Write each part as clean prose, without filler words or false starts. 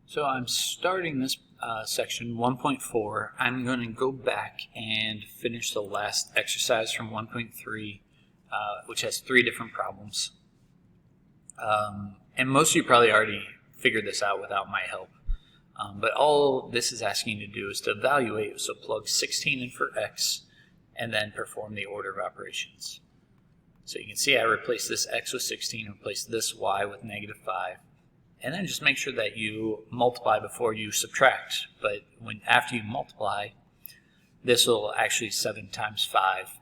So I'm starting this section 1.4. I'm going to go back and finish the last exercise from 1.3, which has 3 different problems. And most of you probably already figured this out without my help. But all this is asking you to do is to evaluate, so plug 16 in for x, and then perform the order of operations. So you can see I replaced this x with 16, replaced this y with -5. And then just make sure that you multiply before you subtract. But after you multiply, this will actually 7 times 5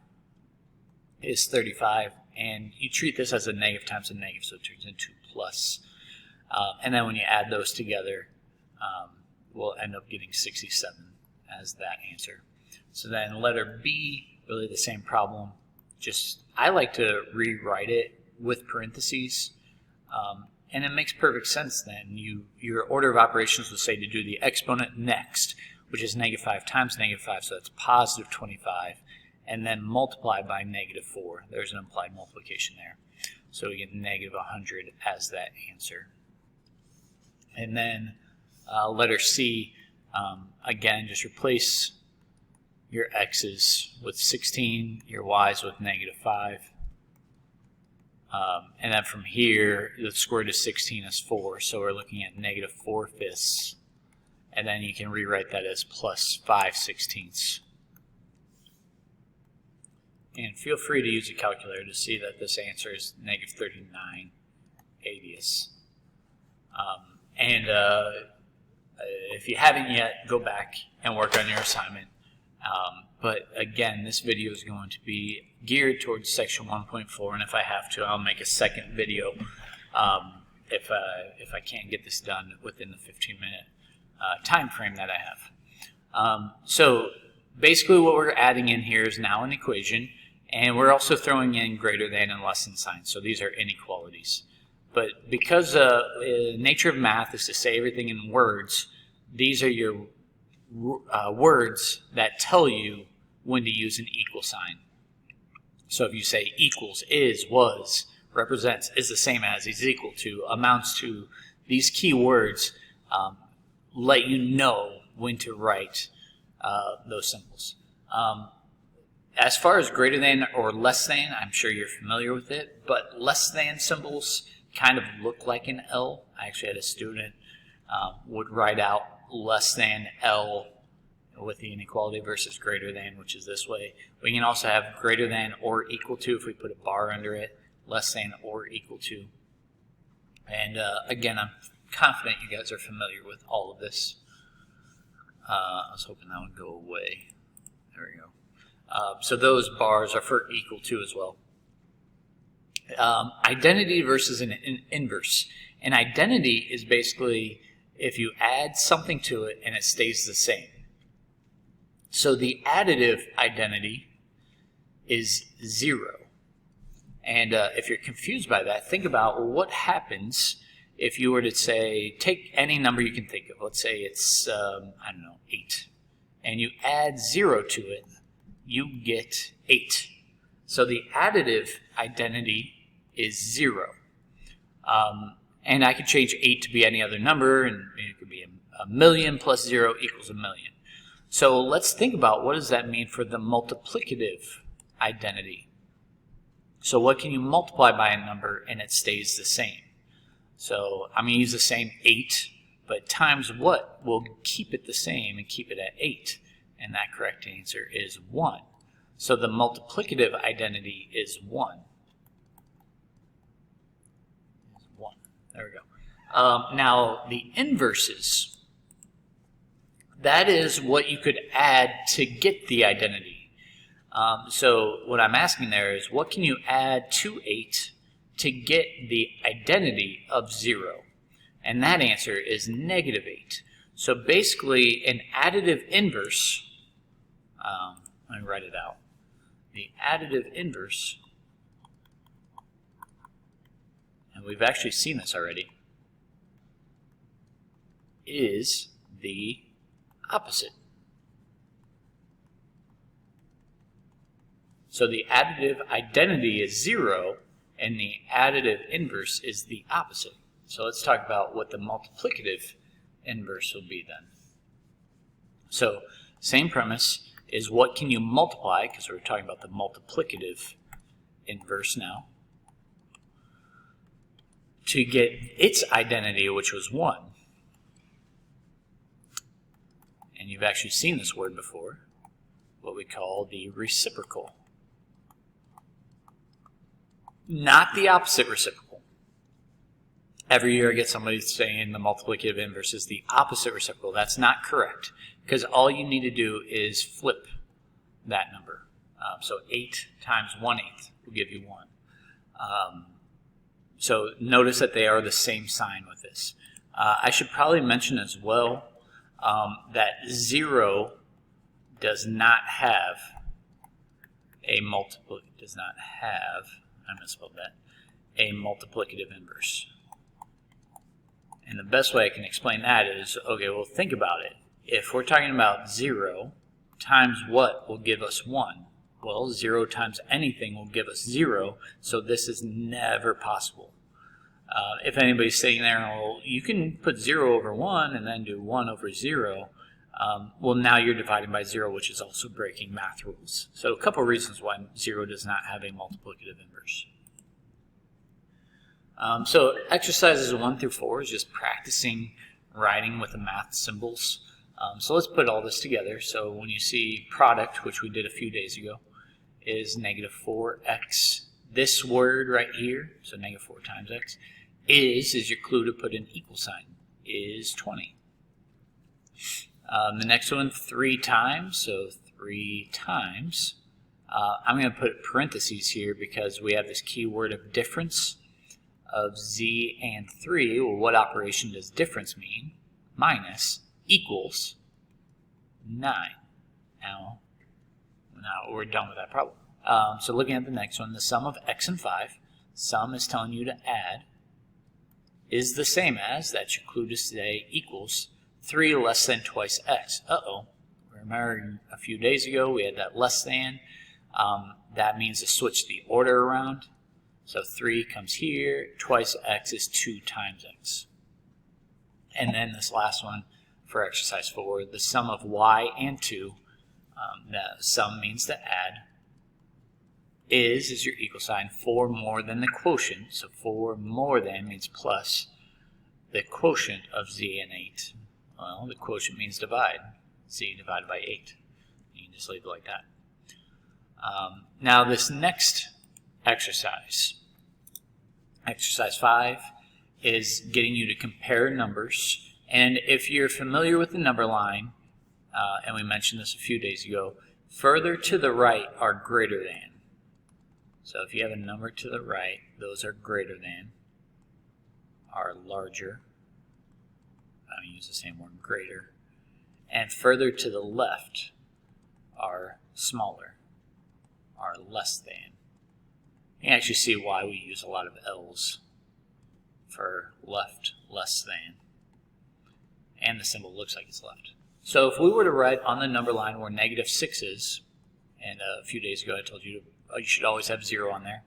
is 35. And you treat this as a negative times a negative, so it turns into plus. And then when you add those together, we'll end up getting 67 as that answer. So then letter B, really the same problem. Just I like to rewrite it with parentheses. And it makes perfect sense then. Your order of operations will say to do the exponent next, which is -5 times -5, so that's positive 25, and then multiply by -4. There's an implied multiplication there. So we get -100 as that answer. And then letter C, again, just replace your x's with 16, your y's with -5. And then from here, the square root of 16 is 4, so we're looking at -4/5. And then you can rewrite that as plus 5/16. And feel free to use a calculator to see that this answer is -39/80. If you haven't yet, go back and work on your assignment. But again, this video is going to be geared towards section 1.4, and if I have to, I'll make a second video if I can't get this done within the 15-minute time frame that I have. So basically what we're adding in here is now an equation, and we're also throwing in greater than and less than signs, so these are inequalities. But because the nature of math is to say everything in words, these are your words that tell you when to use an equal sign. So if you say equals, is, was, represents, is the same as, is equal to, amounts to, these key words let you know when to write those symbols. As far as greater than or less than, I'm sure you're familiar with it, but less than symbols kind of look like an L. I actually had a student would write out less than L with the inequality versus greater than, which is this way. We can also have greater than or equal to if we put a bar under it, less than or equal to. And again, I'm confident you guys are familiar with all of this. I was hoping that would go away. There we go. So those bars are for equal to as well. Identity versus an inverse. An identity is basically if you add something to it and it stays the same. So the additive identity is 0. And if you're confused by that, think about what happens if you were to say, take any number you can think of. Let's say it's, I don't know, 8. And you add 0 to it, you get 8. So the additive identity is 0. And I could change 8 to be any other number, and it could be a million plus 0 equals a million. So let's think about what does that mean for the multiplicative identity. So what can you multiply by a number and it stays the same? So I'm going to use the same 8, but times what will keep it the same and keep it at 8? And that correct answer is 1. So the multiplicative identity is 1. There we go. Now, the inverses, that is what you could add to get the identity. So what I'm asking there is, what can you add to 8 to get the identity of 0? And that answer is -8. So basically, an additive inverse, let me write it out. The additive inverse, and we've actually seen this already, is the opposite. So the additive identity is 0, and the additive inverse is the opposite. So let's talk about what the multiplicative inverse will be then. So same premise is what can you multiply, because we're talking about the multiplicative inverse now, to get its identity, which was 1. And you've actually seen this word before, what we call the reciprocal. Not the opposite reciprocal. Every year I get somebody saying the multiplicative inverse is the opposite reciprocal. That's not correct, because all you need to do is flip that number. So 8 times 1/8 will give you 1. So notice that they are the same sign with this. I should probably mention as well that 0 does not have a a multiplicative inverse. And the best way I can explain that is, okay, well, think about it. If we're talking about 0 times what will give us 1? Well, 0 times anything will give us 0, so this is never possible. If anybody's saying there, well, you can put 0 over 1 and then do 1 over 0, well, now you're dividing by 0, which is also breaking math rules. So a couple of reasons why 0 does not have a multiplicative inverse. So exercises 1 through 4 is just practicing writing with the math symbols. So let's put all this together. So when you see product, which we did a few days ago, is negative 4x. This word right here, so negative 4 times x, is your clue to put an equal sign, is 20. The next one, 3 times, so 3 times. I'm going to put parentheses here because we have this keyword of difference of z and 3. Well, what operation does difference mean? Minus equals 9. Now we're done with that problem. So looking at the next one, the sum of x and 5, sum is telling you to add, is the same as, that's your clue to say, equals 3 less than twice x. Remember a few days ago we had that less than. That means to switch the order around. So 3 comes here, twice x is 2 times x. And then this last one for exercise 4, the sum of y and 2, the sum means to add, is your equal sign, 4 more than the quotient, so 4 more than means plus the quotient of z and 8. Well, the quotient means divide, z divided by 8. You can just leave it like that. Now this next exercise, exercise 5, is getting you to compare numbers. And if you're familiar with the number line, and we mentioned this a few days ago, further to the right are greater than. So if you have a number to the right, those are greater than, are larger. I use the same word, greater. And further to the left are smaller, are less than. You can actually see why we use a lot of L's for left, less than. And the symbol looks like it's left. So if we were to write on the number line where negative 6 is, and a few days ago I told you you should always have 0 on there.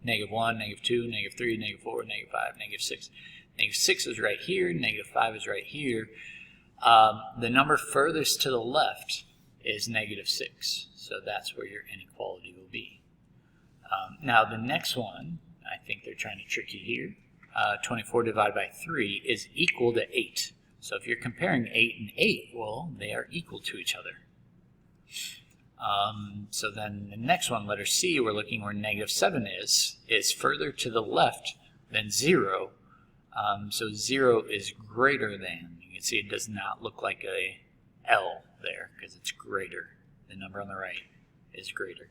Negative 1, negative 2, negative 3, negative 4, negative 5, negative 6. Negative 6 is right here, negative 5 is right here. The number furthest to the left is negative 6. So that's where your inequality will be. Now the next one, I think they're trying to trick you here. 24 divided by 3 is equal to 8. So if you're comparing 8 and 8, well, they are equal to each other. So then the next one, letter C, we're looking where negative 7 is further to the left than 0. So 0 is greater than. You can see it does not look like a L there because it's greater. The number on the right is greater.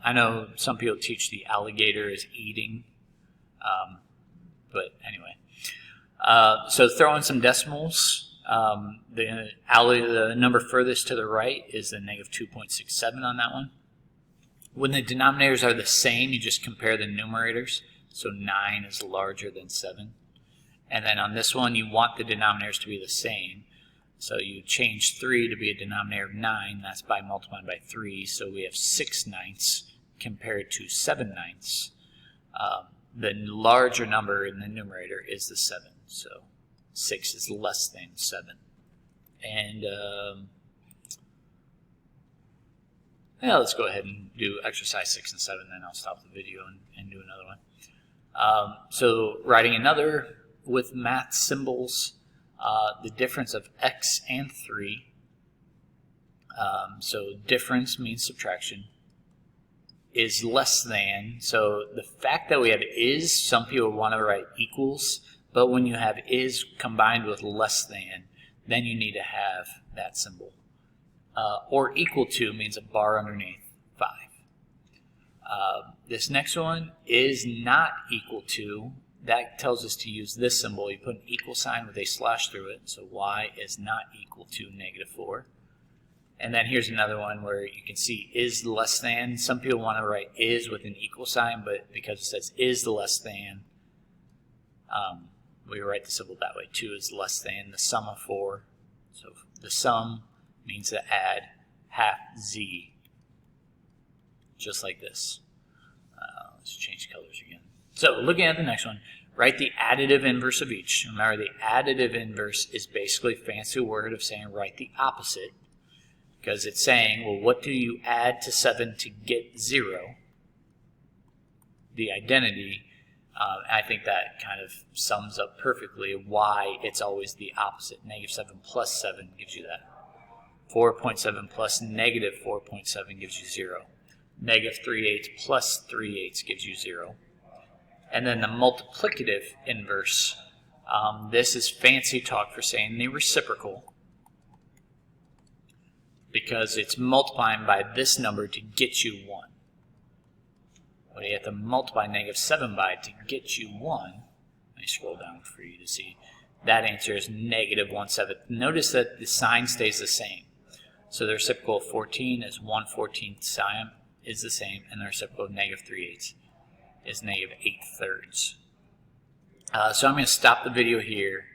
I know some people teach the alligator is eating, but anyway. So throw in some decimals. The number furthest to the right is the negative 2.67 on that one. When the denominators are the same, you just compare the numerators. So 9 is larger than 7. And then on this one, you want the denominators to be the same. So you change 3 to be a denominator of 9. That's by multiplying by 3. So we have 6/9 compared to 7/9. The larger number in the numerator is the 7. So 6 is less than 7. And yeah, let's go ahead and do exercise 6 and 7, then I'll stop the video and do another one. So writing another with math symbols, the difference of x and 3. So difference means subtraction. Is less than, so the fact that we have is, some people want to write equals, but when you have is combined with less than, then you need to have that symbol. Or equal to means a bar underneath 5. This next one is not equal to. That tells us to use this symbol. You put an equal sign with a slash through it, so y is not equal to -4. And then here's another one where you can see is less than. Some people want to write is with an equal sign, but because it says is the less than, we write the symbol that way. 2 is less than the sum of 4. So the sum means to add half z, just like this. Let's change colors again. So looking at the next one, write the additive inverse of each. Remember, the additive inverse is basically a fancy word of saying write the opposite, because it's saying, well, what do you add to 7 to get 0? The identity. I think that kind of sums up perfectly why it's always the opposite. -7 plus 7 gives you that. 4.7 plus -4.7 gives you 0. -3/8 plus 3/8 gives you 0. And then the multiplicative inverse. This is fancy talk for saying the reciprocal, because it's multiplying by this number to get you 1. Well, you have to multiply -7 by to get you 1. Let me scroll down for you to see. That answer is -1/7. Notice that the sign stays the same. So the reciprocal of 14 is 1/14 sign is the same, and the reciprocal of -3/8 is -8/3. So I'm going to stop the video here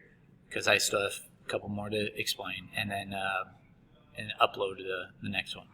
because I still have a couple more to explain, and then and upload the next one.